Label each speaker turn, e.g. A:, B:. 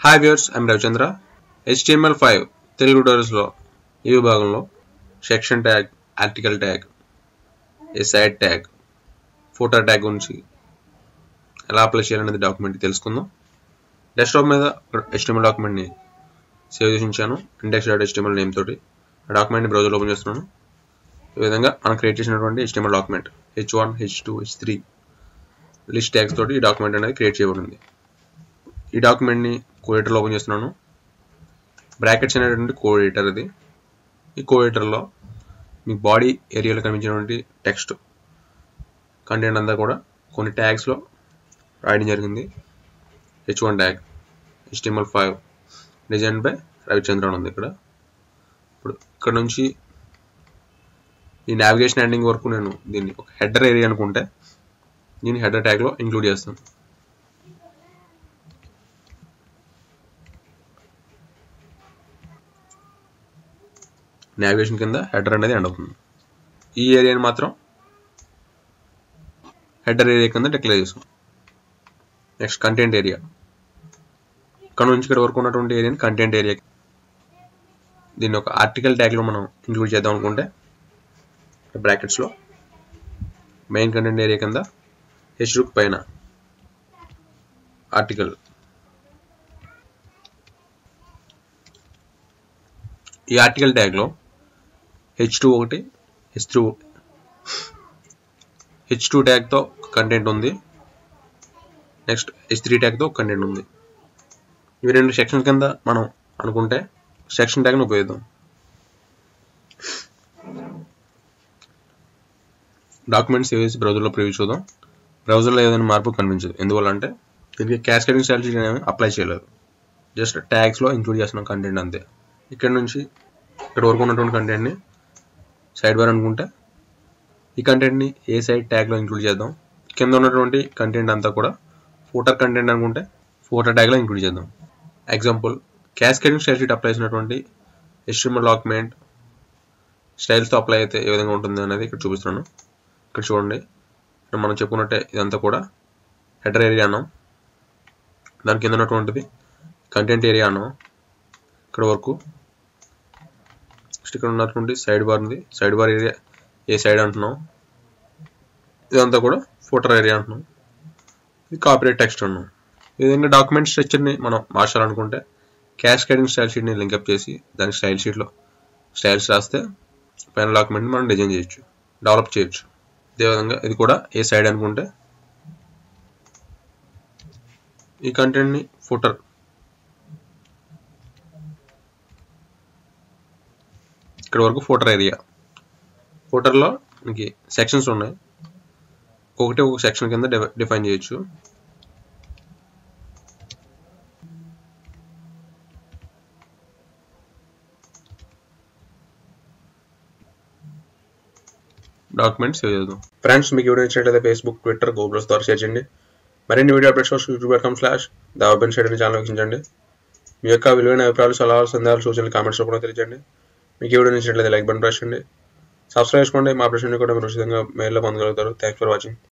A: Hi viewers, I am Ravichandra. HTML5 Telugu ట్యూటోరియల్స్లో ఈ విభాగంలో section tag, article tag, side tag, photo tag గురించి ఎలా అప్లై చేయాలనేది డాక్యుమెంట్ తెలుసుకుందాం. డెస్క్టాప్ మీద HTML డాక్యుమెంట్ని సేవ్ చేసి ఉంచాను, index.html నేమ్ తోటి. ఆ డాక్యుమెంట్ని బ్రౌజర్లో ఓపెన్ చేస్తున్నాను. ఈ విధంగా మనం క్రియేట్ చేసినటువంటి HTML document H1, H2, H3 list tags తోటి ఈ డాక్యుమెంట్ అనేది క్రియేట్ చేయబడింది. ఈ డాక్యుమెంట్ని కోడ్ ఎడిటర్లో ఓపెన్ చేస్తున్నాను. బ్రాకెట్స్ అనేటువంటి కోడ్ ఎడిటర్ ఇది. ఈ కోడ్ ఎడిటర్లో మీ బాడీ ఏరియాలో కనిపించినటువంటి టెక్స్ట్ కంటెంట్ అంతా కూడా కొన్ని ట్యాగ్స్లో రాయడం జరిగింది. H1 tag HTML5 design by Ravichandra అని ఉంది ఇక్కడ. ఇప్పుడు ఇక్కడ నుంచి ఈ నావిగేషన్ ఎండింగ్ వరకు నేను దీన్ని ఒక హెడర్ ఏరియా అనుకుంటే దీన్ని హెడర్ ట్యాగ్లో ఇంక్లూడ్ చేస్తాను. నావిగేషన్ కింద హెడర్ అనేది ఎండ్ అవుతుంది. ఈ ఏరియాని మాత్రం హెడర్ ఏరియా కింద డిక్లేర్ చేస్తాం. నెక్స్ట్ కంటెంట్ ఏరియా, ఇక్కడ నుంచి ఇక్కడ వరకు ఉన్నటువంటి ఏరియాని కంటెంట్ ఏరియా, దీన్ని ఒక ఆర్టికల్ ట్యాగ్లో మనం ఇంక్లూడ్ చేద్దాం అనుకుంటే బ్రాకెట్స్లో మెయిన్ కంటెంట్ ఏరియా కింద హెచ్ పైన ఆర్టికల్, ఈ ఆర్టికల్ ట్యాగ్లో H2 ఒకటి, H2 ట్యాగ్తో కంటెంట్ ఉంది. నెక్స్ట్ H3 ట్యాగ్తో కంటెంట్ ఉంది. ఇవి రెండు సెక్షన్ కింద మనం అనుకుంటే సెక్షన్ ట్యాగ్ని ఉపయోగిద్దాం. డాక్యుమెంట్ సేవ్ చేసి బ్రౌజర్లో ప్రివ్యూ చూద్దాం. బ్రౌజర్లో ఏదైనా మార్పు కనిపించదు. ఎందువల్ల అంటే దీనికి క్యాస్కేడింగ్ స్టైల్ షీట్ అనేవి అప్లై చేయలేదు. జస్ట్ ట్యాగ్స్లో ఇంక్లూడ్ చేస్తున్నాం కంటెంట్ అంతే. ఇక్కడ నుంచి ఇక్కడ వరకు ఉన్నటువంటి కంటెంట్ని సైడ్ బార్ అనుకుంటే ఈ కంటెంట్ని ఏ సైడ్ ట్యాగ్లో ఇంక్లూడ్ చేద్దాం. కింద ఉన్నటువంటి కంటెంట్ అంతా కూడా ఫోటర్ కంటెంట్ అనుకుంటే ఫోటర్ ట్యాగ్లో ఇంక్లూడ్ చేద్దాం. Example, cascading style sheet apply చేసినటువంటి HTML డాక్యుమెంట్ స్టైల్స్తో అప్లై అయితే ఏ విధంగా ఉంటుంది అనేది ఇక్కడ చూపిస్తున్నాను. ఇక్కడ చూడండి, ఇక్కడ మనం చెప్పుకున్నట్టే ఇదంతా కూడా హెడర్ ఏరియా అన్నాం, దాని కింద ఉన్నటువంటిది కంటెంట్ ఏరియా అన్నాం. ఇక్కడ వరకు ఇక్కడ ఉన్నటువంటి సైడ్ బార్ ఉంది, సైడ్ బార్ ఏరియా ఏ సైడ్ అంటున్నాం, ఇదంతా కూడా ఫోటర్ ఏరియా అంటున్నాం, ఇది కాపీరైట్ టెక్స్ట్ అన్నాం. ఈ విధంగా డాక్యుమెంట్ స్ట్రక్చర్ని మనం మార్చాలనుకుంటే క్యాస్కేడింగ్ స్టైల్ షీట్ని లింకప్ చేసి దానికి స్టైల్ షీట్లో స్టైల్స్ రాస్తే పైన డాక్యుమెంట్ని మనం డిజైన్ చేయొచ్చు, డెవలప్ చేయొచ్చు. అదేవిధంగా ఇది కూడా ఏ సైడ్ అనుకుంటే ఈ కంటెంట్ని ఫుటర్, ఇక్కడ వరకు ఫోటర్ ఏరియా, ఫోటర్లో మనకి సెక్షన్స్ ఉన్నాయి, ఒక్కొక్కటి ఒక సెక్షన్ కింద డిఫైన్ చేయొచ్చు. డాక్యుమెంట్ సేవ్ చేద్దాం. ఫ్రెండ్స్, మీకు వీడియో నచ్చినట్లయితే ఫేస్బుక్, ట్విట్టర్, గూగుల్స్ ద్వారా షేర్ చేయండి. మరిన్ని వీడియో అప్డేట్స్ కోసం youtube.com/theopen షేర్ వీక్షించండి. మీ యొక్క విలువైన అభిప్రాయాలు, సలహాలు, సందేహాలు, సూచనలు కామెంట్స్ రూపంలో తెలియజేయండి. మీకు ఈ వీడియో నచ్చినట్లయితే లైక్ బటన్ ప్రెస్ చేయండి, సబ్స్క్రైబ్ చేసుకోండి. మా ప్రశ్నని కూడా మీరు ఉచితంగా మెయిల్లో పొందగలుగుతారు. Thanks for watching.